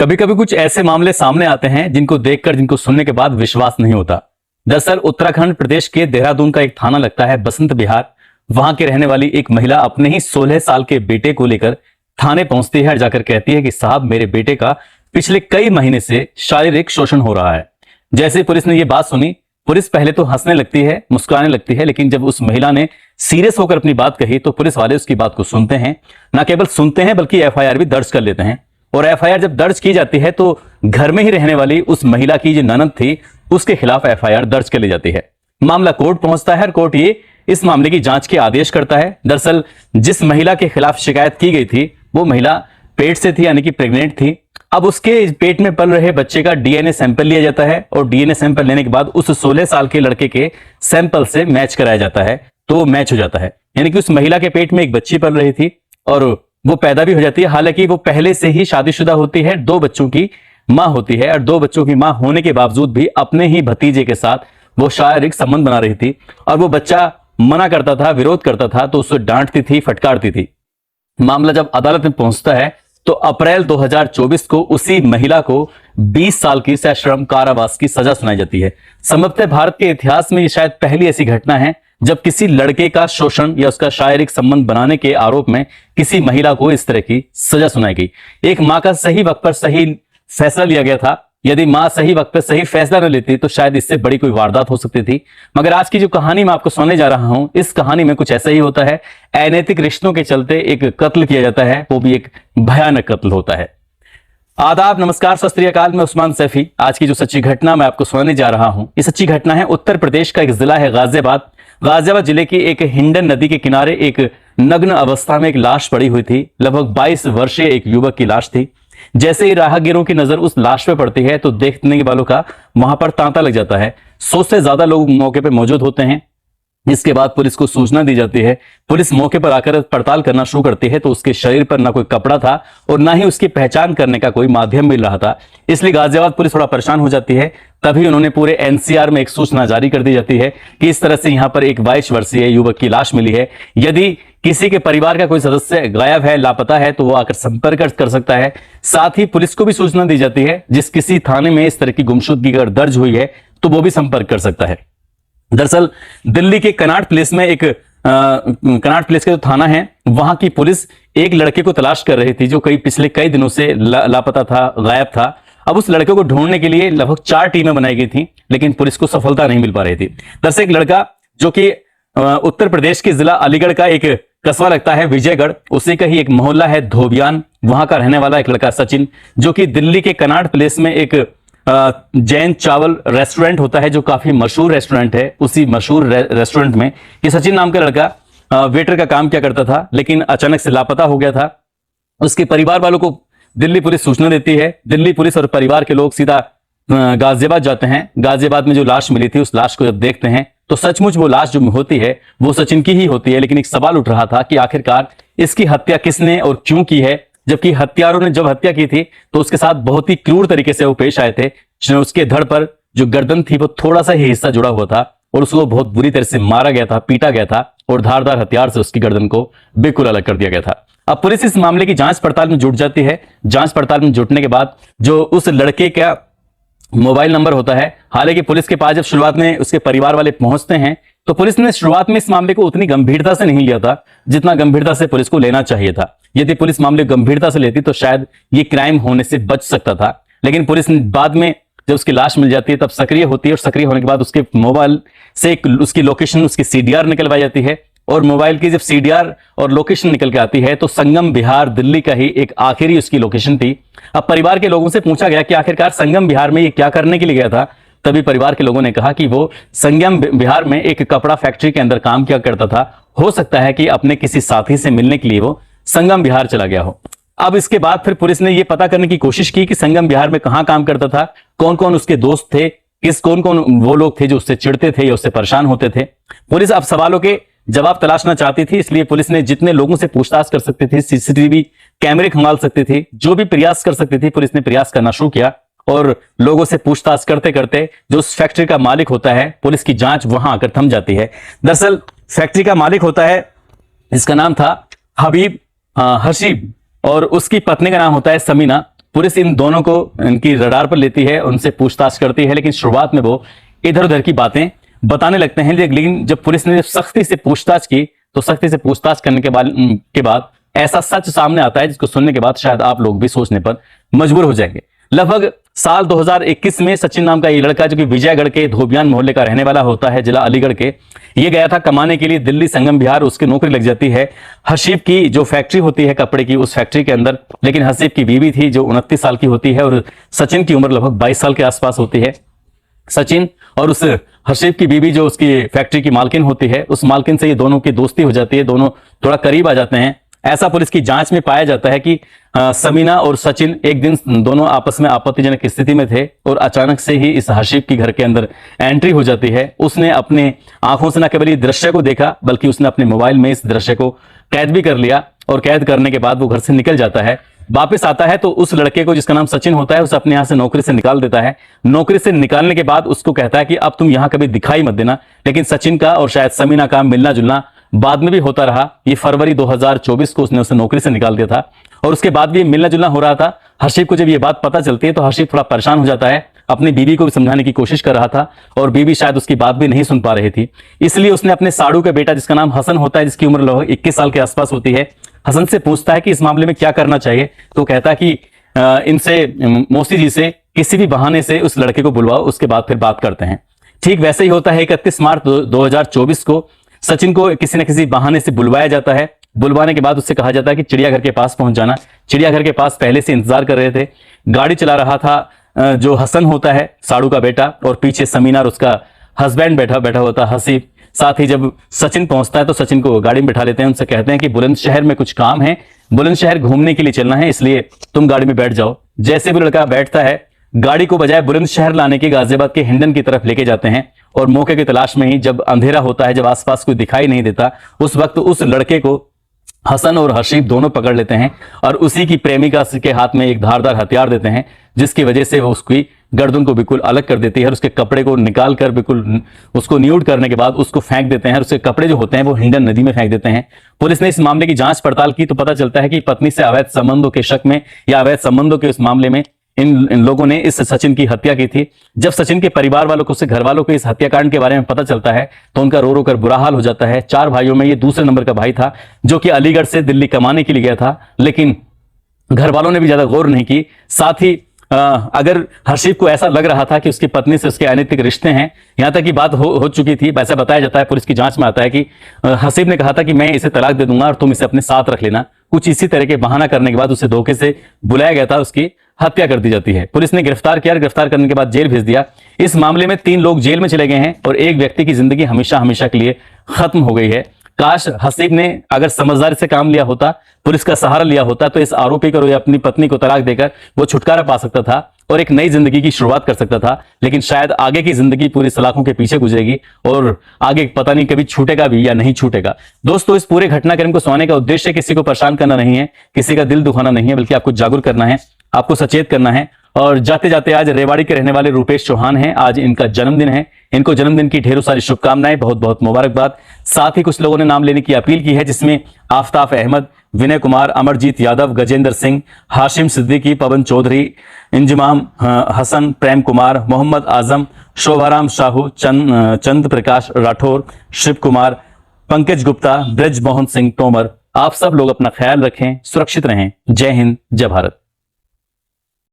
कभी कभी कुछ ऐसे मामले सामने आते हैं जिनको देखकर, जिनको सुनने के बाद विश्वास नहीं होता। दरअसल उत्तराखंड प्रदेश के देहरादून का एक थाना लगता है बसंत विहार। वहां की रहने वाली एक महिला अपने ही 16 साल के बेटे को लेकर थाने पहुंचती है और जाकर कहती है कि साहब, मेरे बेटे का पिछले कई महीने से शारीरिक शोषण हो रहा है। जैसे ही पुलिस ने यह बात सुनी, पुलिस पहले तो हंसने लगती है, मुस्कुराने लगती है, लेकिन जब उस महिला ने सीरियस होकर अपनी बात कही तो पुलिस वाले उसकी बात को सुनते हैं। न केवल सुनते हैं बल्कि एफआईआर भी दर्ज कर लेते हैं। और एफआईआर जब दर्ज की जाती है तो घर में ही रहने वाली उस महिला की जो ननद थी उसके खिलाफ एफआईआर दर्ज कर ली जाती है। मामला कोर्ट पहुंचता है और कोर्ट ये इस मामले की जांच के आदेश करता है। दरअसल जिस महिला के खिलाफ शिकायत की गई थी वो महिला पेट से थी, यानी कि प्रेग्नेंट थी। अब उसके पेट में पल रहे बच्चे का डीएनए सैंपल लिया जाता है और डीएनए सैंपल लेने के बाद उस 16 साल के लड़के के सैंपल से मैच कराया जाता है, तो मैच हो जाता है। यानी कि उस महिला के पेट में एक बच्ची पल रही थी और वो पैदा भी हो जाती है। हालांकि वो पहले से ही शादीशुदा होती है, 2 बच्चों की मां होती है और 2 बच्चों की मां होने के बावजूद भी अपने ही भतीजे के साथ वो शारीरिक संबंध बना रही थी। और वो बच्चा मना करता था, विरोध करता था, तो उसको डांटती थी, फटकारती थी। मामला जब अदालत में पहुंचता है तो अप्रैल 2024 को उसी महिला को 20 साल की सश्रम कारावास की सजा सुनाई जाती है। संभवतः भारत के इतिहास में ये शायद पहली ऐसी घटना है जब किसी लड़के का शोषण या उसका शारीरिक संबंध बनाने के आरोप में किसी महिला को इस तरह की सजा सुनाई गई। एक मां का सही वक्त पर सही फैसला लिया गया था। यदि मां सही वक्त पर सही फैसला न लेती तो शायद इससे बड़ी कोई वारदात हो सकती थी। मगर आज की जो कहानी मैं आपको सुनाने जा रहा हूं, इस कहानी में कुछ ऐसा ही होता है। अनैतिक रिश्तों के चलते एक कत्ल किया जाता है, वो भी एक भयानक कत्ल होता है। आदाब, नमस्कार, सत श्री अकाल। मैं उस्मान सैफी। आज की जो सच्ची घटना मैं आपको सुनाने जा रहा हूं, ये सच्ची घटना है उत्तर प्रदेश का एक जिला है गाजियाबाद। गाजियाबाद जिले की एक हिंडन नदी के किनारे एक नग्न अवस्था में एक लाश पड़ी हुई थी। लगभग 22 वर्षीय एक युवक की लाश थी। जैसे ही राहगीरों की नजर उस लाश पे पड़ती है तो देखने वालों का वहां पर तांता लग जाता है। 100 से ज्यादा लोग मौके पे मौजूद होते हैं। इसके बाद पुलिस को सूचना दी जाती है। पुलिस मौके पर आकर पड़ताल करना शुरू करती है तो उसके शरीर पर ना कोई कपड़ा था और ना ही उसकी पहचान करने का कोई माध्यम मिल रहा था। इसलिए गाजियाबाद पुलिस थोड़ा परेशान हो जाती है। तभी उन्होंने पूरे एनसीआर में एक सूचना जारी कर दी जाती है कि इस तरह से यहां पर एक 22 वर्षीय युवक की लाश मिली है। यदि किसी के परिवार का कोई सदस्य गायब है, लापता है, तो वो आकर संपर्क कर सकता है। साथ ही पुलिस को भी सूचना दी जाती है, जिस किसी थाने में इस तरह की गुमशुदगी अगर दर्ज हुई है तो वो भी संपर्क कर सकता है। दरअसल दिल्ली के कनाट प्लेस में एक कनाट प्लेस का जो थाना है वहां की पुलिस एक लड़के को तलाश कर रही थी जो पिछले कई दिनों से लापता था, गायब था। अब उस लड़के को ढूंढने के लिए लगभग 4 टीमें बनाई गई थी, लेकिन पुलिस को सफलता नहीं मिल पा रही थी। दरअसल एक लड़का जो कि उत्तर प्रदेश के जिला अलीगढ़ का एक कस्बा लगता है विजयगढ़, उसी का ही एक मोहल्ला है धोबियान, वहां का रहने वाला एक लड़का सचिन, जो कि दिल्ली के कनाट प्लेस में एक जैन चावल रेस्टोरेंट होता है जो काफी मशहूर रेस्टोरेंट है। उसी मशहूर रेस्टोरेंट में ये सचिन नाम का लड़का वेटर का काम किया करता था, लेकिन अचानक से लापता हो गया था। उसके परिवार वालों को दिल्ली पुलिस सूचना देती है। दिल्ली पुलिस और परिवार के लोग सीधा गाजियाबाद जाते हैं। गाजियाबाद में जो लाश मिली थी उस लाश को जब देखते हैं तो सचमुच वो लाश जो होती है वो सचिन की ही होती है। लेकिन एक सवाल उठ रहा था कि आखिरकार इसकी हत्या किसने और क्यों की है, जबकि हत्यारों ने जब हत्या की थी तो उसके साथ बहुत ही क्रूर तरीके से वो पेश आए थे। उसके धड़ पर जो गर्दन थी वो थोड़ा सा ही हिस्सा जुड़ा हुआ था और उसको बहुत बुरी तरह से मारा गया था, पीटा गया था और धारदार हथियार से उसकी गर्दन को बिल्कुल अलग कर दिया गया था। अब पुलिस इस मामले की जांच पड़ताल में जुट जाती है। जांच पड़ताल में जुटने के बाद जो उस लड़के का मोबाइल नंबर होता है, हालांकि पुलिस के पास जब शुरुआत में उसके परिवार वाले पहुंचते हैं तो पुलिस ने शुरुआत में इस मामले को उतनी गंभीरता से नहीं लिया था जितना गंभीरता से पुलिस को लेना चाहिए था। यदि पुलिस मामले गंभीरता से लेती तो शायद ये क्राइम होने से बच सकता था। लेकिन पुलिस ने बाद में जब उसकी लाश मिल जाती है तब सक्रिय होती है और सक्रिय होने के बाद उसके मोबाइल से उसकी लोकेशन, उसकी सीडीआर निकलवाई जाती है। और मोबाइल की जब सीडीआर और लोकेशन निकल के आती है तो संगम विहार दिल्ली का ही एक आखिरी उसकी लोकेशन थी। अब परिवार के लोगों से पूछा गया कि आखिरकार संगम विहार में ये क्या करने के लिए गया था। तभी परिवार के लोगों ने कहा कि वो संगम विहार में एक कपड़ा फैक्ट्री के अंदर काम किया करता था। हो सकता है कि अपने किसी साथी से मिलने के लिए वो संगम विहार चला गया हो। अब इसके बाद फिर पुलिस ने यह पता करने की कोशिश की कि संगम विहार में कहां काम करता था, कौन कौन उसके दोस्त थे, कौन कौन वो लोग थे जो उससे चिढ़ते थे या उससे परेशान होते थे। पुलिस अब सवालों के जवाब तलाशना चाहती थी, इसलिए पुलिस ने जितने लोगों से पूछताछ कर सकती थी, सीसीटीवी कैमरे खंगाल सकती थी, जो भी प्रयास कर सकती थी पुलिस ने प्रयास करना शुरू किया। और लोगों से पूछताछ करते करते जो उस फैक्ट्री का मालिक होता है, पुलिस की जांच वहां आकर थम जाती है। दरअसल फैक्ट्री का मालिक होता है, इसका नाम था हबीब हसीब और उसकी पत्नी का नाम होता है समीना। पुलिस इन दोनों को इनकी रडार पर लेती है, उनसे पूछताछ करती है, लेकिन शुरुआत में वो इधर उधर की बातें बताने लगते हैं। लेकिन जब पुलिस ने सख्ती से पूछताछ की तो सख्ती से पूछताछ करने के बाद ऐसा सच सामने आता है जिसको सुनने के बाद शायद आप लोग भी सोचने पर मजबूर हो जाएंगे। लगभग साल 2021 में सचिन नाम का ये लड़का, जो कि विजयगढ़ के धोबियान मोहल्ले का रहने वाला होता है, जिला अलीगढ़ के, ये गया था कमाने के लिए दिल्ली संगम विहार। उसकी नौकरी लग जाती है हसीब की जो फैक्ट्री होती है कपड़े की, उस फैक्ट्री के अंदर। लेकिन हसीब की बीवी थी जो 29 साल की होती है और सचिन की उम्र लगभग 22 साल के आसपास होती है। सचिन और उस हसीब की बीवी जो उसकी फैक्ट्री की मालकिन होती है, उस मालकिन से ये दोनों की दोस्ती हो जाती है, दोनों थोड़ा करीब आ जाते हैं। ऐसा पुलिस की जांच में पाया जाता है कि समीना और सचिन एक दिन दोनों आपस में आपत्तिजनक स्थिति में थे और अचानक से ही इस हसीब की घर के अंदर एंट्री हो जाती है। उसने अपने आंखों से न केवल ये दृश्य को देखा बल्कि उसने अपने मोबाइल में इस दृश्य को कैद भी कर लिया और कैद करने के बाद वो घर से निकल जाता है। वापस आता है तो उस लड़के को, जिसका नाम सचिन होता है, उसे अपने यहां से नौकरी से निकाल देता है। नौकरी से निकालने के बाद उसको कहता है कि अब तुम यहां कभी दिखाई मत देना। लेकिन सचिन का और शायद समीना का मिलना जुलना बाद में भी होता रहा। ये फरवरी 2024 को उसने उसे नौकरी से निकाल दिया था और उसके बाद भी मिलना जुलना हो रहा था। हसीब को जब ये बात पता चलती है तो हसीब थोड़ा परेशान हो जाता है, अपनी बीवी को भी समझाने की कोशिश कर रहा था और बीवी शायद उसकी बात भी नहीं सुन पा रही थी। इसलिए उसने अपने साड़ू का बेटा, जिसका नाम हसन होता है, जिसकी उम्र लगभग 21 साल के आसपास होती है, हसन से पूछता है कि इस मामले में क्या करना चाहिए। तो कहता है कि इनसे, मौसी जी से किसी भी बहाने से उस लड़के को बुलवाओ, उसके बाद फिर बात करते हैं। ठीक वैसे ही होता है। 31 मार्च 2024 को सचिन को किसी न किसी बहाने से बुलवाया जाता है। बुलवाने के बाद उससे कहा जाता है कि चिड़ियाघर के पास पहुंच जाना। चिड़ियाघर के पास पहले से इंतजार कर रहे थे। गाड़ी चला रहा था जो हसन होता है, साड़ू का बेटा, और पीछे समीना और उसका हस्बैंड बैठा होता है हसीब। साथ ही जब सचिन पहुंचता है तो सचिन को गाड़ी में बैठा लेते हैं। उनसे कहते हैं कि बुलंदशहर में कुछ काम है, बुलंदशहर घूमने के लिए चलना है, इसलिए तुम गाड़ी में बैठ जाओ। जैसे भी लड़का बैठता है, गाड़ी को बजाय बुलंदशहर लाने के गाजियाबाद के हिंडन की तरफ लेके जाते हैं और मौके की तलाश में ही जब अंधेरा होता है, जब आसपास कोई दिखाई नहीं देता, उस वक्त उस लड़के को हसन और हसीब दोनों पकड़ लेते हैं और उसी की प्रेमिका के हाथ में एक धारदार हथियार देते हैं, जिसकी वजह से वो उसकी गर्दन को बिल्कुल अलग कर देती है और उसके कपड़े को निकाल कर बिल्कुल उसको न्यूड करने के बाद उसको फेंक देते हैं और उसके कपड़े जो होते हैं वो हिंडन नदी में फेंक देते हैं। पुलिस ने इस मामले की जांच पड़ताल की तो पता चलता है कि पत्नी से अवैध संबंधों के शक में या अवैध संबंधों के उस मामले में इन लोगों ने इस सचिन की हत्या की थी। जब सचिन के परिवार वालों को, उसके घर वालों को इस हत्याकांड के बारे में पता चलता है तो उनका रो रो कर बुरा हाल हो जाता है। 4 भाइयों में ये दूसरे नंबर का भाई था जो कि अलीगढ़ से दिल्ली कमाने के लिए गया था, लेकिन घर वालों ने भी ज्यादा गौर नहीं की। साथ ही अगर हसीब को ऐसा लग रहा था कि उसकी पत्नी से उसके अनैतिक रिश्ते हैं, यहां तक की बात हो चुकी थी, वैसा बताया जाता है, पुलिस की जांच में आता है कि हसीब ने कहा था कि मैं इसे तलाक दे दूंगा और तुम इसे अपने साथ रख लेना। कुछ इसी तरह के बहाना करने के बाद उसे धोखे से बुलाया गया था, उसकी हत्या कर दी जाती है। पुलिस ने गिरफ्तार किया, गिरफ्तार करने के बाद जेल भेज दिया। इस मामले में 3 लोग जेल में चले गए हैं और एक व्यक्ति की जिंदगी हमेशा हमेशा के लिए खत्म हो गई है। काश हसीब ने अगर समझदारी से काम लिया होता, पुलिस का सहारा लिया होता, तो इस आरोपी को या अपनी पत्नी को तलाक देकर वो छुटकारा पा सकता था और एक नई जिंदगी की शुरुआत कर सकता था। लेकिन शायद आगे की जिंदगी पूरी सलाखों के पीछे गुजरेगी और आगे पता नहीं कभी छूटेगा भी या नहीं छूटेगा। दोस्तों, इस पूरे घटनाक्रम को सुनाने का उद्देश्य किसी को परेशान करना नहीं है, किसी का दिल दुखाना नहीं है, बल्कि आपको जागरूक करना है, आपको सचेत करना है। और जाते जाते आज रेवाड़ी के रहने वाले रूपेश चौहान हैं, आज इनका जन्मदिन है। इनको जन्मदिन की ढेरों सारी शुभकामनाएं, बहुत बहुत मुबारकबाद। साथ ही कुछ लोगों ने नाम लेने की अपील की है, जिसमें आफ्ताब अहमद, विनय कुमार, अमरजीत यादव, गजेंद्र सिंह, हाशिम सिद्दीकी, पवन चौधरी, इंजमाम हसन, प्रेम कुमार, मोहम्मद आजम, शोभाराम साहू, चंद प्रकाश राठौर, शिव कुमार, पंकज गुप्ता, ब्रज मोहन सिंह तोमर। आप सब लोग अपना ख्याल रखें, सुरक्षित रहें। जय हिंद, जय भारत।